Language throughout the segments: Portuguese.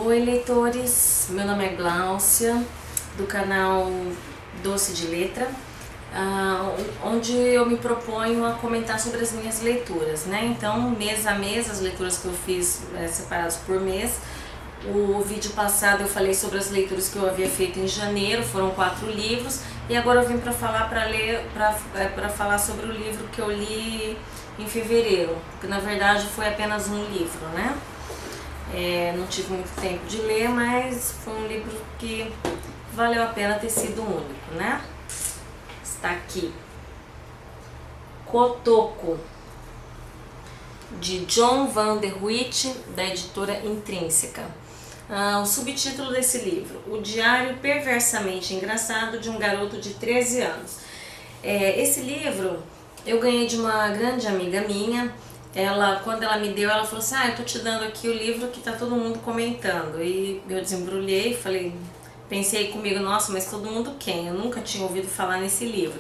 Oi, leitores, meu nome é Gláucia, do canal Doce de Letra, onde eu me proponho a comentar sobre as minhas leituras, né? Então, mês a mês, as leituras que eu fiz separadas por mês. O vídeo passado eu falei sobre as leituras que eu havia feito em janeiro, foram 4 livros, e agora eu vim para falar para falar sobre o livro que eu li em fevereiro, que na verdade foi apenas um livro, né? Não tive muito tempo de ler, mas foi um livro que valeu a pena ter sido único, né? Está aqui. Kotoko, de John van der Wit, da editora Intrínseca. O subtítulo desse livro: O Diário Perversamente Engraçado de um Garoto de 13 anos. Esse livro eu ganhei de uma grande amiga minha. Quando ela me deu, ela falou assim: eu tô te dando aqui o livro que tá todo mundo comentando. E eu desembrulhei, pensei comigo, nossa, mas todo mundo quem? Eu nunca tinha ouvido falar nesse livro.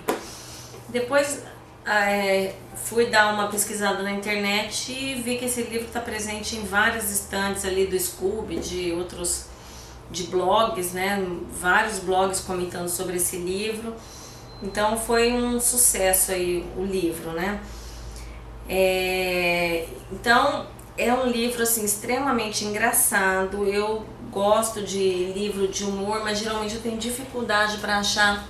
Depois fui dar uma pesquisada na internet e vi que esse livro está presente em várias estantes ali do Scoob, de blogs, né? Vários blogs comentando sobre esse livro. Então foi um sucesso aí o livro, né? Então é um livro assim extremamente engraçado. Eu gosto de livro de humor, mas geralmente eu tenho dificuldade para achar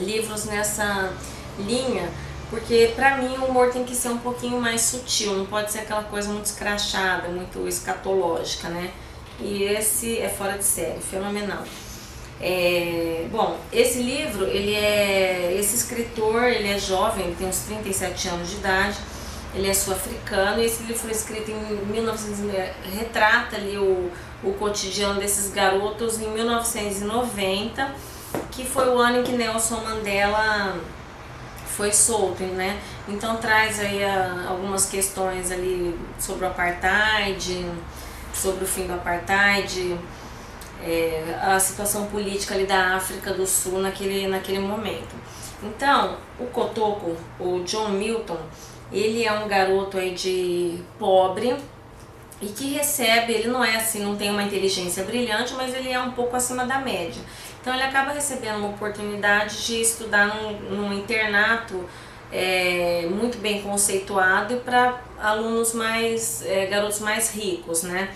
livros nessa linha, porque pra mim o humor tem que ser um pouquinho mais sutil, não pode ser aquela coisa muito escrachada, muito escatológica, né? E esse é fora de série, fenomenal. Bom, esse livro, esse escritor, ele é jovem, ele tem uns 37 anos de idade, ele é sul-africano, e esse livro foi escrito em 1990, retrata ali o cotidiano desses garotos em 1990, que foi o ano em que Nelson Mandela foi solto, né? Então traz aí algumas questões ali sobre o apartheid, sobre o fim do apartheid, a situação política ali da África do Sul naquele momento. Então, o Kotoko, o John Milton, ele é um garoto aí de pobre e que recebe, ele não é assim, não tem uma inteligência brilhante, mas ele é um pouco acima da média. Então ele acaba recebendo uma oportunidade de estudar num internato muito bem conceituado para alunos garotos mais ricos, né?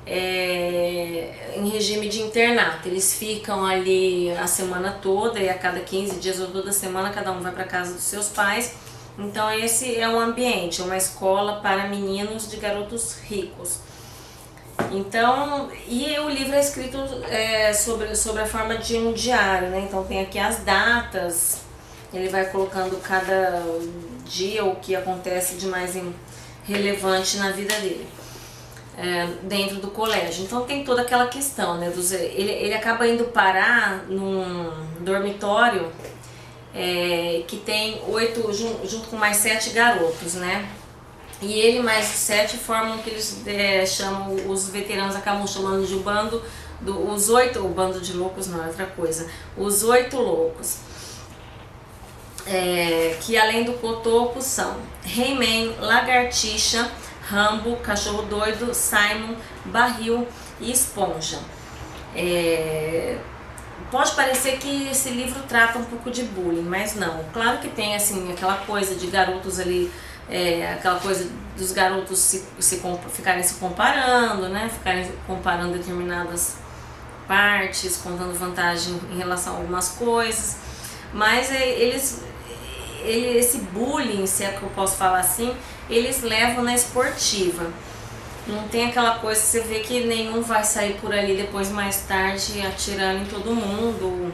Em regime de internato. Eles ficam ali a semana toda, e a cada 15 dias ou toda semana cada um vai para casa dos seus pais. Então esse é um ambiente, uma escola para meninos de garotos ricos. Então, e o livro é escrito sobre a forma de um diário, né? Então tem aqui as datas, ele vai colocando cada dia o que acontece de mais relevante na vida dele, dentro do colégio. Então tem toda aquela questão, né? Ele acaba indo parar num dormitório que tem 8, junto com mais 7 garotos, né? E ele mais 7 formam o que eles chamam, os veteranos acabam chamando de os 8, o bando de loucos não é outra coisa, os 8 loucos, que além do Kotoko são He-Man, Lagartixa, Rambo, Cachorro Doido, Simon, Barril e Esponja. Pode parecer que esse livro trata um pouco de bullying, mas não. Claro que tem assim aquela coisa de garotos ali, aquela coisa dos garotos ficarem se comparando, né? Ficarem comparando determinadas partes, contando vantagem em relação a algumas coisas. Mas esse bullying, se é que eu posso falar assim, eles levam na esportiva. Não tem aquela coisa que você vê que nenhum vai sair por ali depois mais tarde atirando em todo mundo.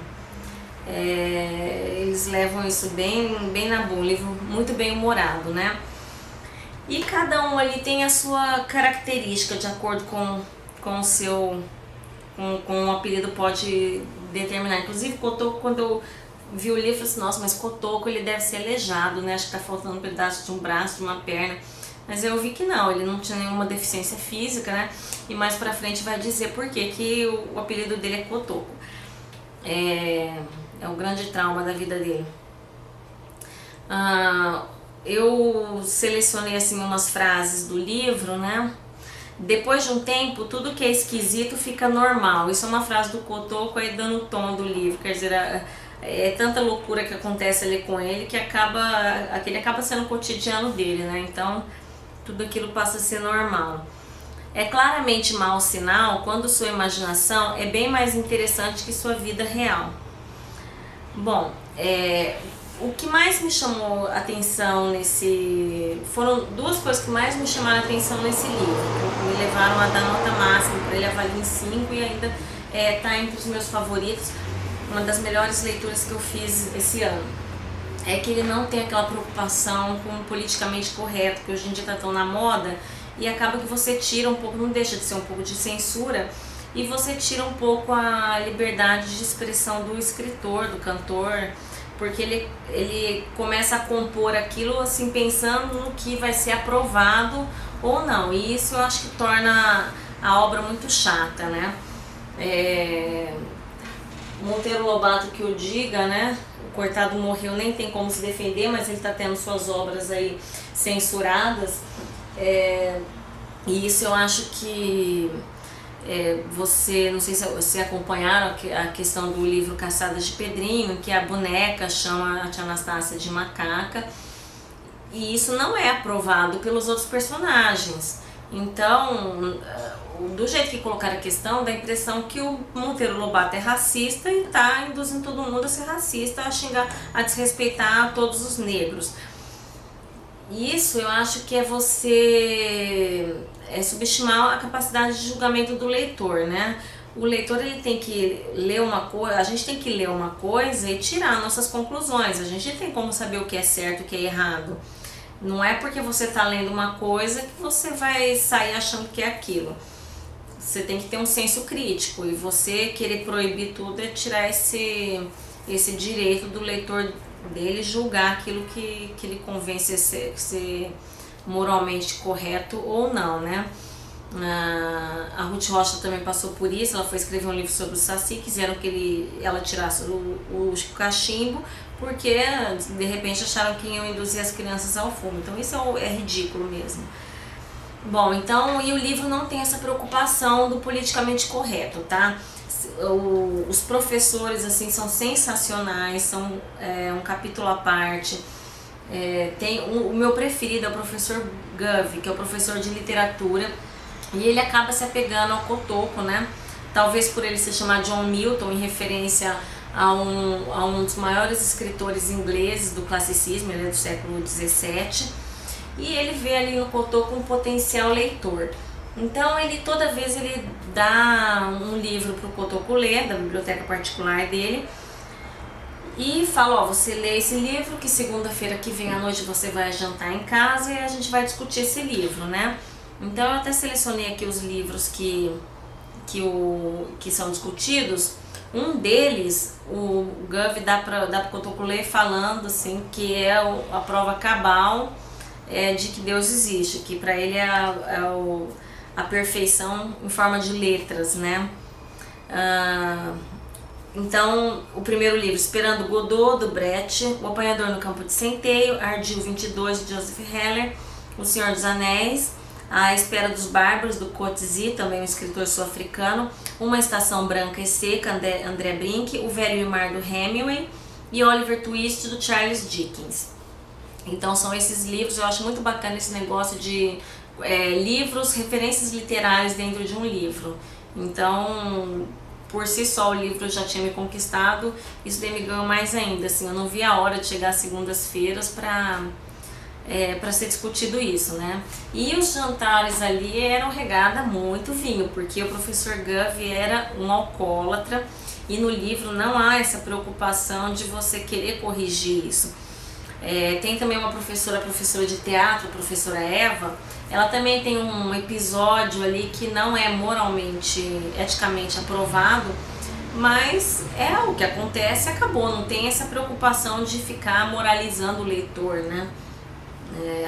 Eles levam isso bem na boa, um livro muito bem humorado, né? E cada um ali tem a sua característica de acordo com o apelido pode determinar. Inclusive, Kotoko, quando eu vi o livro, eu falei assim, nossa, mas Kotoko ele deve ser aleijado, né? Acho que tá faltando um pedaço de um braço, de uma perna. Mas eu vi que não, ele não tinha nenhuma deficiência física, né? E mais pra frente vai dizer por que o apelido dele é Kotoko. É um grande trauma da vida dele. Eu selecionei assim umas frases do livro, né? depois de um tempo, tudo que é esquisito fica normal. Isso é uma frase do Kotoko aí dando o tom do livro, quer dizer, é tanta loucura que acontece ali com ele que aquele acaba sendo o cotidiano dele, né? Então tudo aquilo passa a ser normal. É claramente mau sinal quando sua imaginação é bem mais interessante que sua vida real. Bom, o que mais me chamou a atenção foram duas coisas que mais me chamaram a atenção nesse livro, que me levaram a dar nota máxima para ele, avaliar em 5 e ainda tá entre os meus favoritos, uma das melhores leituras que eu fiz esse ano. É que ele não tem aquela preocupação com o politicamente correto, que hoje em dia está tão na moda, e acaba que você tira um pouco, não deixa de ser um pouco de censura, e você tira um pouco a liberdade de expressão do escritor, do cantor, porque ele começa a compor aquilo assim pensando no que vai ser aprovado ou não, e isso eu acho que torna a obra muito chata, né? Monteiro Lobato que o diga, né? O coitado morreu, nem tem como se defender, mas ele está tendo suas obras aí censuradas, e isso eu acho que você, não sei se você acompanharam a questão do livro Caçadas de Pedrinho, que a boneca chama a tia Anastácia de macaca, e isso não é aprovado pelos outros personagens. Então, do jeito que colocaram a questão, dá a impressão que o Monteiro Lobato é racista e está induzindo todo mundo a ser racista, a xingar, a desrespeitar todos os negros. Isso eu acho que é você subestimar a capacidade de julgamento do leitor, né? O leitor ele tem que ler uma coisa, a gente tem que ler uma coisa e tirar nossas conclusões. A gente tem como saber o que é certo e o que é errado. Não é porque você está lendo uma coisa que você vai sair achando que é aquilo. Você tem que ter um senso crítico, e você querer proibir tudo é tirar esse direito do leitor dele julgar aquilo que ele convém ser moralmente correto ou não, né? A Ruth Rocha também passou por isso. Ela foi escrever um livro sobre o Saci, quiseram que ela tirasse o cachimbo, porque de repente acharam que iam induzir as crianças ao fumo. Então isso é ridículo mesmo. Bom, então, e o livro não tem essa preocupação do politicamente correto, tá? Os professores assim são sensacionais, são um capítulo à parte. Tem o meu preferido é o professor Gove, que é o professor de literatura, e ele acaba se apegando ao Kotoko, né? Talvez por ele se chamar John Milton, em referência a um dos maiores escritores ingleses do classicismo, ele é do século XVII, e ele vê ali no Kotoko um potencial leitor. Então toda vez ele dá um livro para o Kotoko ler, da biblioteca particular dele, e fala, você lê esse livro, que segunda-feira que vem à noite você vai jantar em casa e a gente vai discutir esse livro, né? Então eu até selecionei aqui os livros que são discutidos. Um deles, o Gove dá para o Kotoko ler falando assim, que é a prova cabal de que Deus existe, que para ele é a perfeição em forma de letras, né? Então, o primeiro livro, Esperando Godot, do Brecht, O Apanhador no Campo de Centeio, Ardil 22, de Joseph Heller, O Senhor dos Anéis, A Espera dos Bárbaros, do Coetzee, também um escritor sul-africano, Uma Estação Branca e Seca, André Brink, O Velho e o Mar, do Hemingway, e Oliver Twist, do Charles Dickens. Então são esses livros. Eu acho muito bacana esse negócio de livros, referências literárias dentro de um livro. Então, por si só o livro já tinha me conquistado, isso daí me ganhou mais ainda, assim, eu não vi a hora de chegar às segundas-feiras para ser discutido isso, né? E os jantares ali eram regada muito vinho, porque o professor Gove era um alcoólatra, e no livro não há essa preocupação de você querer corrigir isso. Tem também uma professora de teatro, a professora Eva. Ela também tem um episódio ali que não é moralmente, eticamente aprovado, mas é o que acontece, acabou, não tem essa preocupação de ficar moralizando o leitor, né?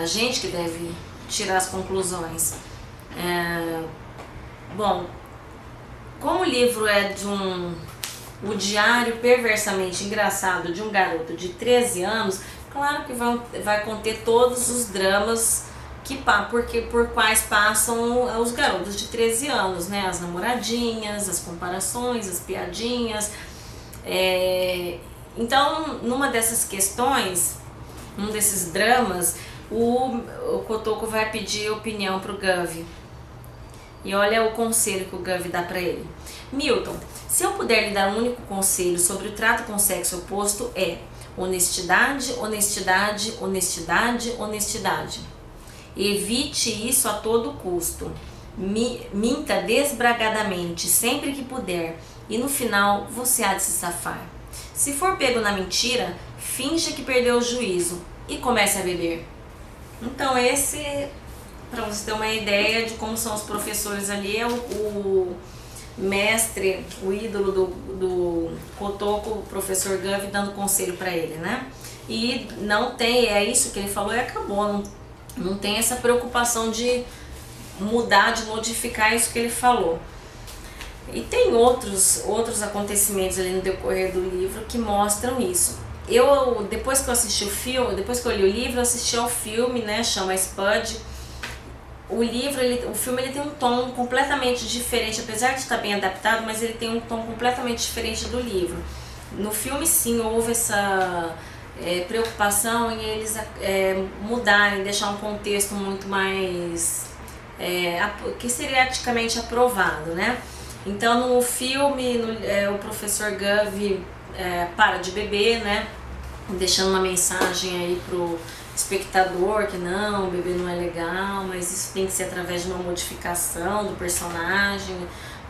A gente que deve tirar as conclusões. Bom, como o livro é o diário perversamente engraçado de um garoto de 13 anos, claro que vai conter todos os dramas por quais passam os garotos de 13 anos, né? As namoradinhas, as comparações, as piadinhas. Então, numa dessas questões, num desses dramas, o Kotoko vai pedir opinião pro Gov. E olha o conselho que o Gov dá para ele. Milton, se eu puder lhe dar um único conselho sobre o trato com o sexo oposto é honestidade, honestidade, honestidade, honestidade. Evite isso a todo custo. Minta desbragadamente sempre que puder e no final você há de se safar. Se for pego na mentira, finja que perdeu o juízo e comece a beber. Então esse, para você ter uma ideia de como são os professores ali, é o mestre, o ídolo do Kotoko, o professor Gov, dando conselho para ele, né? E não tem, é isso que ele falou e acabou, não tem essa preocupação de mudar, de modificar isso que ele falou. E tem outros acontecimentos ali no decorrer do livro que mostram isso. Depois que eu assisti o filme, depois que eu li o livro, eu assisti ao filme, né, chama Spud. O filme ele tem um tom completamente diferente, apesar de estar bem adaptado, mas ele tem um tom completamente diferente do livro. No filme, sim, houve essa preocupação em eles mudarem, deixar um contexto muito mais que seria eticamente aprovado, né? Então, no filme, o professor Gov para de beber, né? Deixando uma mensagem aí pro espectador que não, beber não é legal, mas isso tem que ser através de uma modificação do personagem,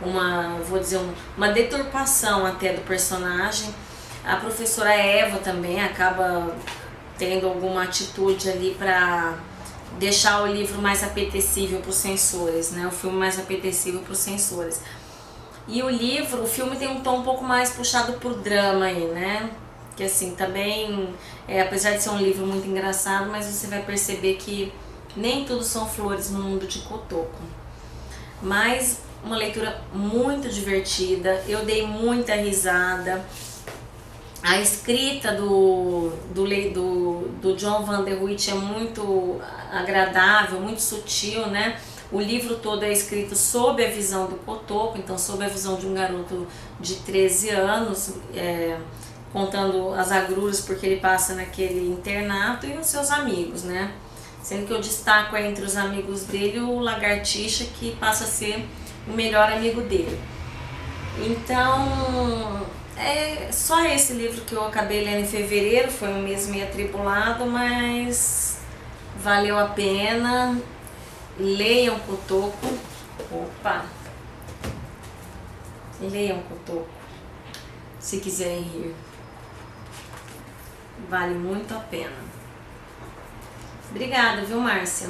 uma deturpação até do personagem. A professora Eva também acaba tendo alguma atitude ali para deixar o livro mais apetecível para os censores, né? O filme mais apetecível para os censores. E o filme tem um tom um pouco mais puxado pro drama aí, né? Que assim, também, apesar de ser um livro muito engraçado, mas você vai perceber que nem tudo são flores no mundo de Kotoko. Mas uma leitura muito divertida, eu dei muita risada. A escrita do John van der Wijk é muito agradável, muito sutil, né? O livro todo é escrito sob a visão do Kotoko, então sob a visão de um garoto de 13 anos, contando as agruras porque ele passa naquele internato e os seus amigos, né? Sendo que eu destaco entre os amigos dele o Lagartixa, que passa a ser o melhor amigo dele. Então, é só esse livro que eu acabei lendo em fevereiro, foi um mês meio atribulado, mas valeu a pena. Leiam Kotoko. Leiam Kotoko, se quiserem rir. Vale muito a pena. Obrigada, viu, Márcia?